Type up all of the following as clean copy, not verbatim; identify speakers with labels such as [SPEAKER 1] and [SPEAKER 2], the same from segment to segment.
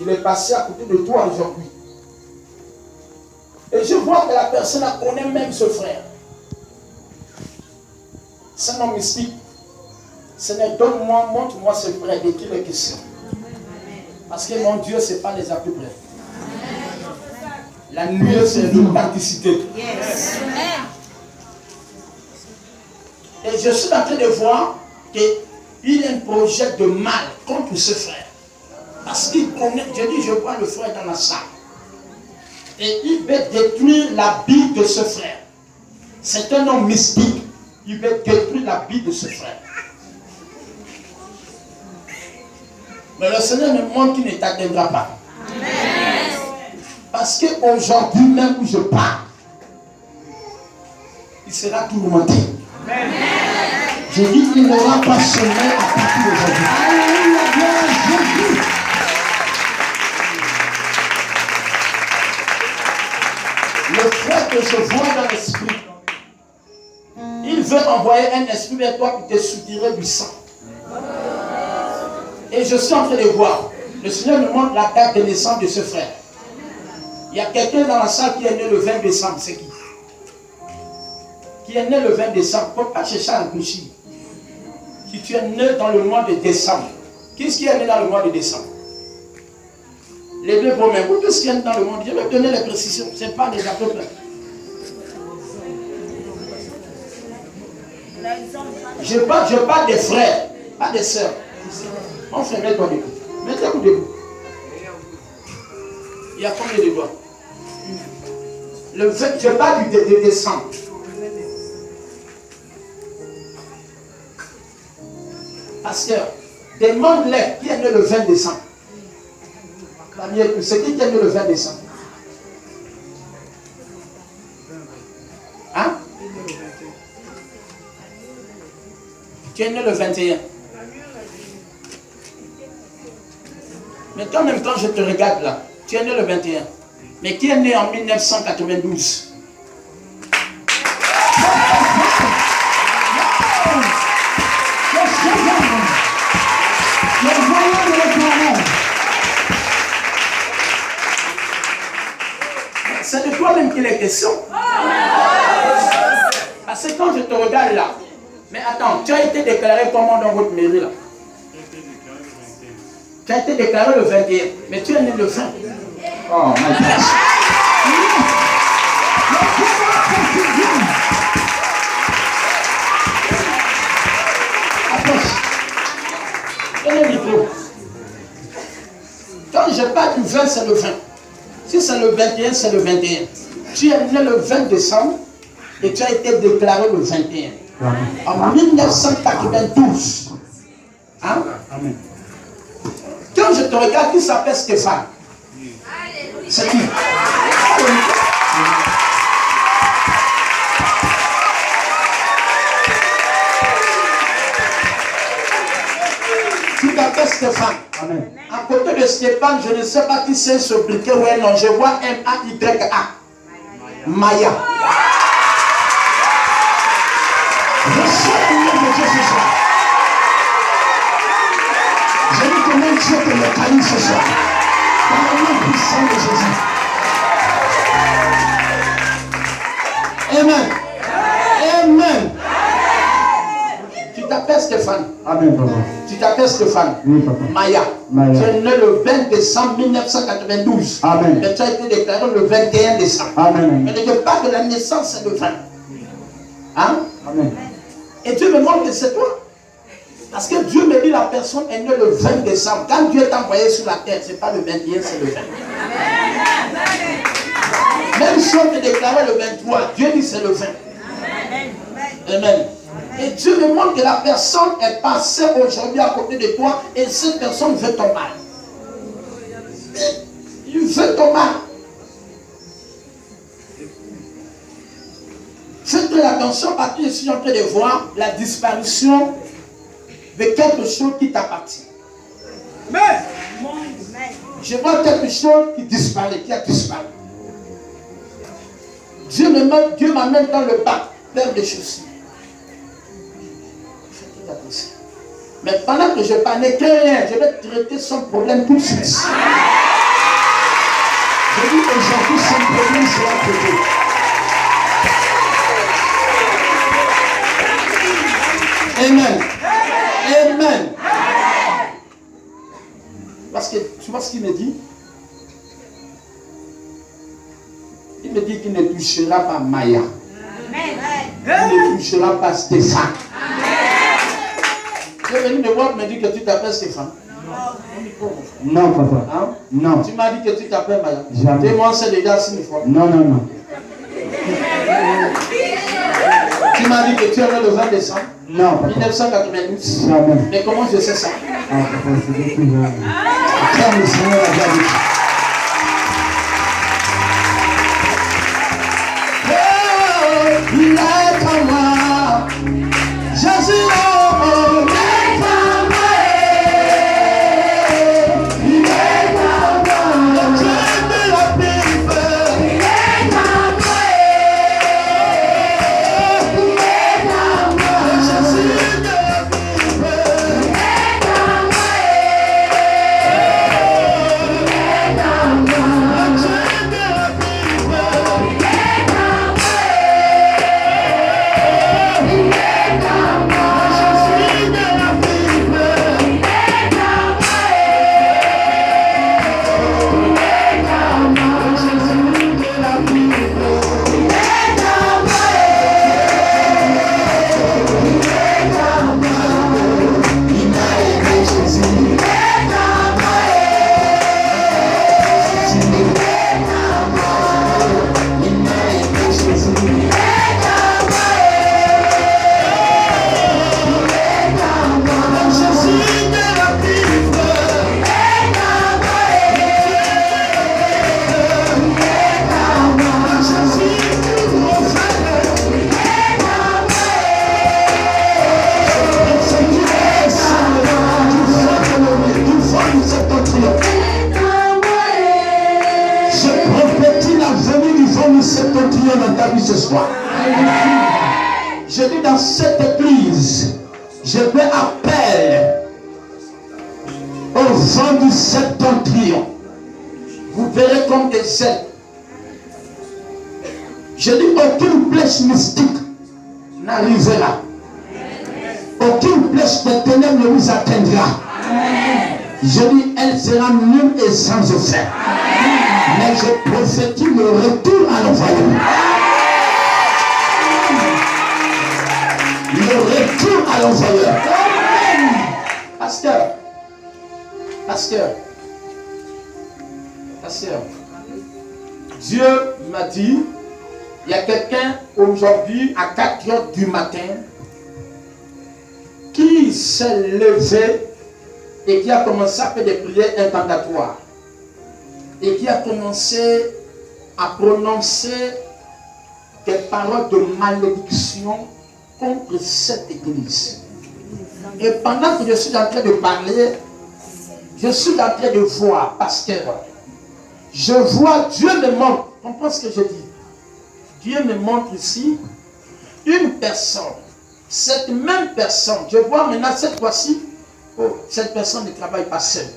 [SPEAKER 1] Il est passé à côté de toi aujourd'hui. Et je vois que la personne connaît même ce frère. C'est un homme mystique. Seigneur, donne-moi, montre-moi ce frère de qui il est question. Parce que mon Dieu, ce n'est pas les à peu près. La nuit, c'est l'authenticité. Et je suis en train de voir qu'il a un projet de mal contre ce frère. Parce qu'il connaît, je vois le frère dans la salle. Et il veut détruire la vie de ce frère. C'est un homme mystique. Il veut détruire la vie de ce frère. Mais le Seigneur me montre qu'il ne t'atteindra pas. Amen. Parce qu'aujourd'hui même où je parle, il sera tourmenté. Amen. Je dis qu'il n'aura pas sommeil à partir d'aujourd'hui. Le frère que je vois dans l'esprit, il veut envoyer un esprit vers toi pour te soutirer du sang. Et je suis en train de voir. Le Seigneur me montre la date de naissance de ce frère. Il y a quelqu'un dans la salle qui est né le 20 décembre. C'est qui? Qui est né le 20 décembre. Il ne faut pas chercher à réfléchir. Si tu es né dans le mois de décembre. Qu'est-ce qui est né dans le mois de décembre? Les deux beaux mêmes. Qu'est-ce qui est né dans le monde? Je vais te donner les précisions. Ce n'est pas des à peu près. Je parle des frères, pas des sœurs. Mon frère, mets-toi debout. Mettez-vous debout. Il y a combien de doigts? Je parle du décembre. Pasteur, demande-les qui est né le 20 décembre. C'est qui est né le 20 décembre? Hein? Tu es né le 21. Mais toi, même quand je te regarde là, tu es né le 21. Mais qui est né en 1992? C'est de toi-même qu'il est question. Parce que quand je te regarde là, mais attends, tu as été déclaré comment dans votre mairie là? Tu as été déclaré le 21, mais tu es né le 20. Oh my God. Approche. Donne le micro. Quand je parle du 20, c'est le 20. Si c'est le 21, c'est le 21. Tu es né le 20 décembre et tu as été déclaré le 21. En 1992. Hein? Amen. Quand je te regarde, qui s'appelle Stéphane? C'est qui? Tu t'appelles Stéphane. Amen. À côté de Stéphane, je ne sais pas qui sait se briquer ou non. Je vois M-A-Y-A. Maya. Je suis le nom de Dieu ce soir. Je dis que même Dieu te le calme ce soir. Dans le nom puissant de Jésus. Amen. Amen. Tu t'appelles Stéphane. Amen, papa. Tu t'appelles Stéphane. Oui, papa. Maya. Tu es né le 20 décembre 1992. Amen. Mais tu as été déclaré le 21 décembre. Amen. Mais ne pas de la naissance, c'est le 20. Hein? Amen. Et Dieu me montre que c'est toi. Parce que Dieu me dit la personne est née le 20 décembre. Quand Dieu t'a envoyé sur la terre, ce n'est pas le 21, c'est le 20. Même si on te déclarait le 23, Dieu dit c'est le 20. Amen. Et Dieu me montre que la personne est passée aujourd'hui à côté de toi et cette personne veut ton mal. Il veut ton mal. Faites attention parce que je suis en train de voir la disparition de quelque chose qui t'appartient. Mais je vois quelque chose qui disparaît, qui a disparu. Dieu m'amène dans le bac, faire des choses. Mais pendant que je parle, rien, je vais traiter son problème tout de suite. Je dis aujourd'hui, c'est une problème sera traité. Amen. Amen. Parce que tu vois ce qu'il me dit? Il me dit qu'il ne touchera pas Maya. Il ne touchera pas Stéphane. Tu es venu me voir, me dire que tu t'appelles Stéphane.
[SPEAKER 2] Non, papa.
[SPEAKER 1] Hein?
[SPEAKER 2] Non.
[SPEAKER 1] Tu m'as dit que tu t'appelles Maya.
[SPEAKER 2] Jamais.
[SPEAKER 1] Et moi, c'est déjà 6 fois.
[SPEAKER 2] Non, non, non.
[SPEAKER 1] Tu m'as dit que tu es le 20 décembre.
[SPEAKER 2] Non, papa.
[SPEAKER 1] 1992.
[SPEAKER 2] Jamais.
[SPEAKER 1] Mais comment je sais ça?
[SPEAKER 2] Ah, papa, c'est beaucoup jamais.
[SPEAKER 1] Quand le Seigneur a déjà dit. Il est à moi. Jésus, oh, il est à moi. Il est à moi. Le Dieu de la paix. Il est à moi. Il est à moi. Jésus de la paix. Il est à moi. Il est à moi. Le Dieu de la paix. Il est à moi. Dans ta vie ce soir. Je dis dans cette église, je fais appel au vent du septentrion. Vous verrez comme des ailes. Je dis aucune flèche mystique n'arrivera. Aucune flèche de ténèbres ne vous atteindra. Je dis elle sera nulle et sans effet. Mais je prophétise le retour à l'envoyeur. Le retour à l'envoyeur. Pasteur. Dieu m'a dit, il y a quelqu'un aujourd'hui à 4 heures du matin qui s'est levé et qui a commencé à faire des prières incantatoires. Et qui a commencé à prononcer des paroles de malédiction contre cette église. Et pendant que je suis en train de parler, je suis en train de voir, pasteur, je vois, Dieu me montre, comprends ce que je dis? Dieu me montre ici une personne, cette même personne, je vois maintenant cette fois-ci, oh, cette personne ne travaille pas seule.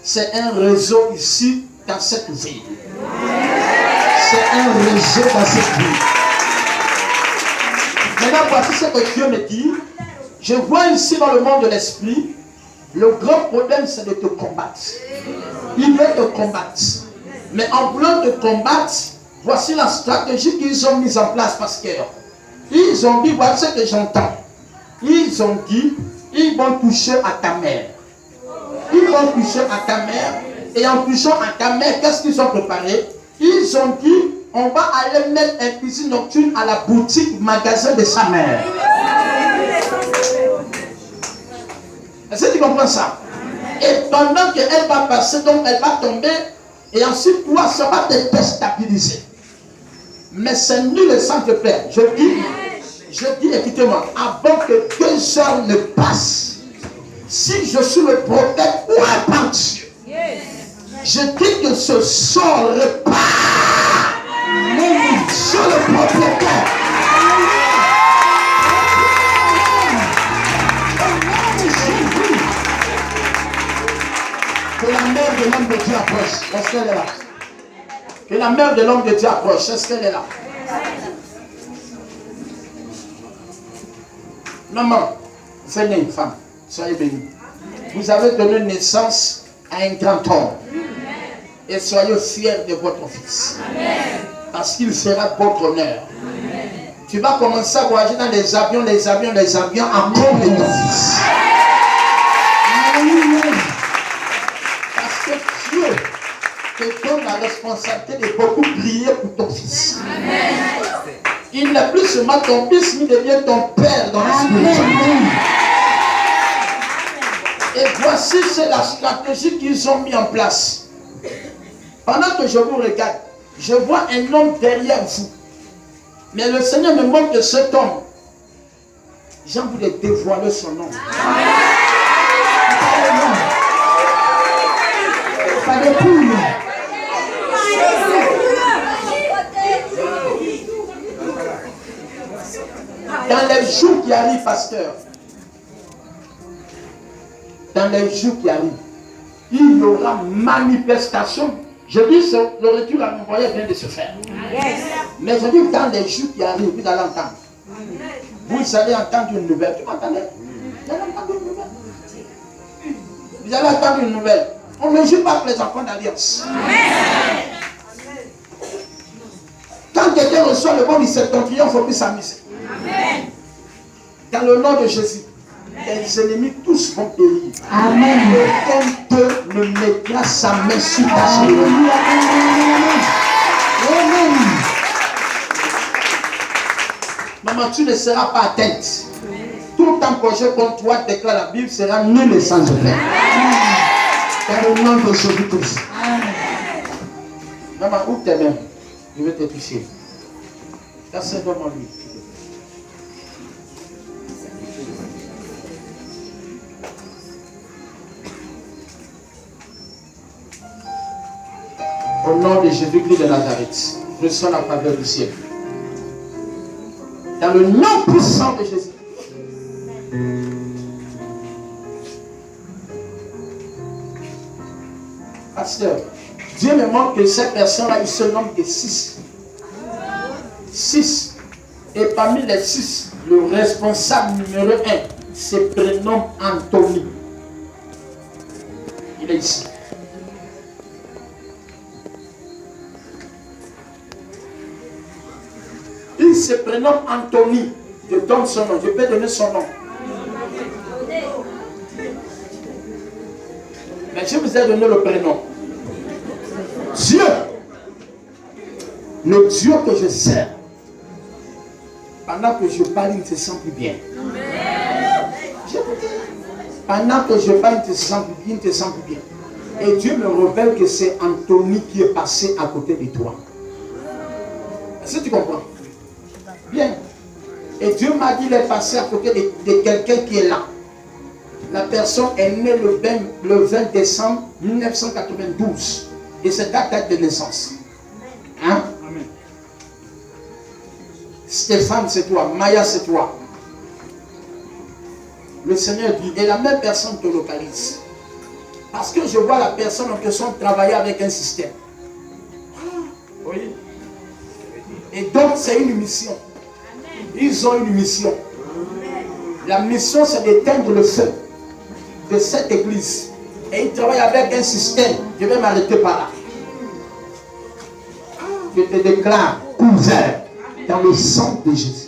[SPEAKER 1] C'est un réseau ici dans cette ville. C'est un réseau dans cette ville. Maintenant, voici ce que Dieu me dit. Je vois ici dans le monde de l'esprit, le grand problème c'est de te combattre. Il veut te combattre. Mais en voulant te combattre, voici la stratégie qu'ils ont mise en place, pasteur. Ils ont dit, voici ce que j'entends. Ils ont dit, ils vont toucher à ta mère. Ils vont toucher à ta mère. Et en touchant à ta mère, qu'est-ce qu'ils ont préparé? Ils ont dit, on va aller mettre un cuisine nocturne à la boutique, magasin de sa mère. Est-ce que tu comprends ça? Et pendant qu'elle va passer, donc elle va tomber, et ensuite toi, ça va te déstabiliser. Mais c'est nul et sans te plaire. Je dis, écoutez-moi, avant que 2 heures ne passent, si je suis le prophète ou un par Dieu, je dis que ce sort repart sur le propriétaire. Que la mère de l'homme de Dieu approche. Est-ce qu'elle est là? Que la mère de l'homme de Dieu approche. Est-ce qu'elle est là? Maman, venez, femme, soyez bénie. Vous avez donné naissance à un grand homme. Et soyez fiers de votre fils. Parce qu'il fera votre honneur. Tu vas commencer à voyager dans les avions à cause de ton fils. Parce que Dieu te donne la responsabilité de beaucoup prier pour ton fils. Il n'est plus seulement ton fils, mais il devient ton père dans l'esprit. Et voici, c'est la stratégie qu'ils ont mis en place. Pendant que je vous regarde, je vois un homme derrière vous. Mais le Seigneur me montre que cet homme, j'ai envie de dévoiler son nom. Dans les jours qui arrivent, pasteur, dans les jours qui arrivent, il y aura manifestation. Je dis, le retour à mon voyage vient de se faire. Mais je dis, dans les jours qui arrivent, vous allez entendre. Vous allez entendre une nouvelle. Tu m'entendez? Vous allez entendre une nouvelle. Vous allez entendre une nouvelle. On ne joue pas avec les enfants d'alliance. Quand quelqu'un reçoit le bon mystère, ton client, il ne faut plus s'amuser. Dans le nom de Jésus, les ennemis tous vont périr. Amen. Aucun d'eux ne mettra sa main sur ta chair. Amen. Maman, tu ne seras pas atteinte. Tout un projet contre toi, déclare la Bible, sera nul et sans effet. Dans le nom de Jésus-Christ. Maman, ouvre tes mains. Je vais te toucher. Casse-toi lui. Au nom de Jésus-Christ de Nazareth, reçois la faveur du ciel. Dans le nom puissant de Jésus. Pasteur, Dieu me montre que ces personnes-là, ils se nomment que 6. 6. Et parmi les 6, le responsable numéro 1 se prénomme Anthony. Il est ici. Il se prénomme Anthony. Je donne son nom. Je peux donner son nom. Mais je vous ai donné le prénom. Dieu, le Dieu que je sers, pendant que je parle, il ne se sent plus bien. Pendant que je parle, il ne se sent plus bien, il ne se sent plus bien. Et Dieu me révèle que c'est Anthony qui est passé à côté de toi. Est-ce que tu comprends? Bien. Et Dieu m'a dit qu'il est passé à côté de quelqu'un qui est là. La personne est née le 20 décembre 1992. Et c'est ta date de naissance. Hein? Amen. Stéphane, c'est toi. Maya, c'est toi. Le Seigneur dit, et la même personne te localise. Parce que je vois la personne en question travailler avec un système. Oui. Et donc, c'est une mission. Ils ont une mission. La mission, c'est d'éteindre le feu de cette église. Et ils travaillent avec un système. Je vais m'arrêter par là. Je te déclare couvert dans le sang de Jésus.